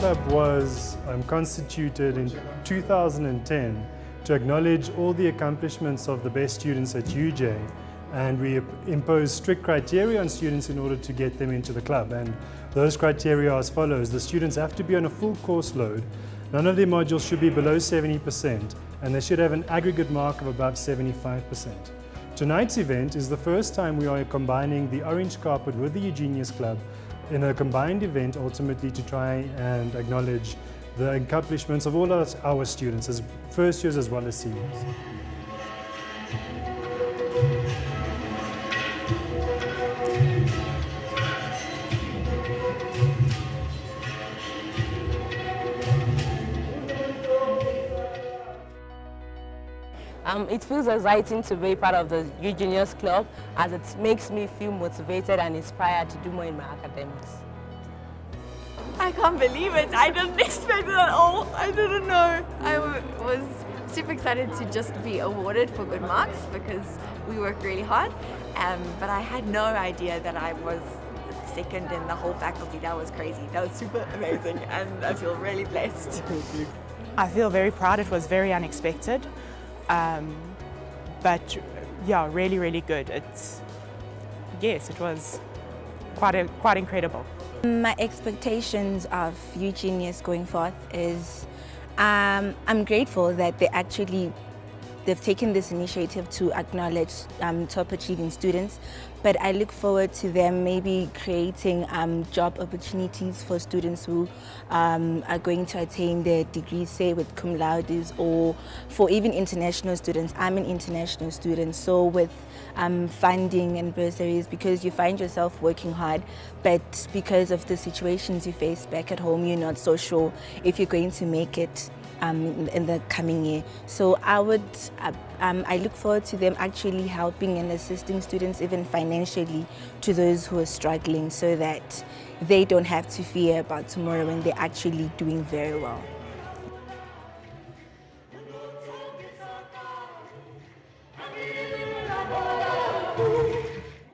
Club was constituted in 2010 to acknowledge all the accomplishments of the best students at UJ, and we impose strict criteria on students in order to get them into the club. And those criteria are as follows. The students have to be on a full course load, none of their modules should be below 70%, and they should have an aggregate mark of above 75%. Tonight's event is the first time we are combining the orange carpet with the UJenius Club in a combined event, ultimately to try and acknowledge the accomplishments of all our students, as first years as well as seniors. It feels exciting to be part of the UJenius Club, as it makes me feel motivated and inspired to do more in my academics. I can't believe it. I didn't expect it at all. I didn't know. I was super excited to just be awarded for good marks because we worked really hard. But I had no idea that I was second in the whole faculty. That was crazy. That was super amazing, and I feel really blessed. I feel very proud. It was very unexpected. But yeah, really, really good. It was quite incredible. My expectations of UJenius going forth is I'm grateful that they've taken this initiative to acknowledge top achieving students, but I look forward to them maybe creating job opportunities for students who are going to attain their degrees, say with cum laudes, or for even international students. I'm an international student, so with funding and bursaries, because you find yourself working hard, but because of the situations you face back at home, you're not so sure if you're going to make it in the coming year. So I look forward to them actually helping and assisting students even financially, to those who are struggling, so that they don't have to fear about tomorrow when they're actually doing very well.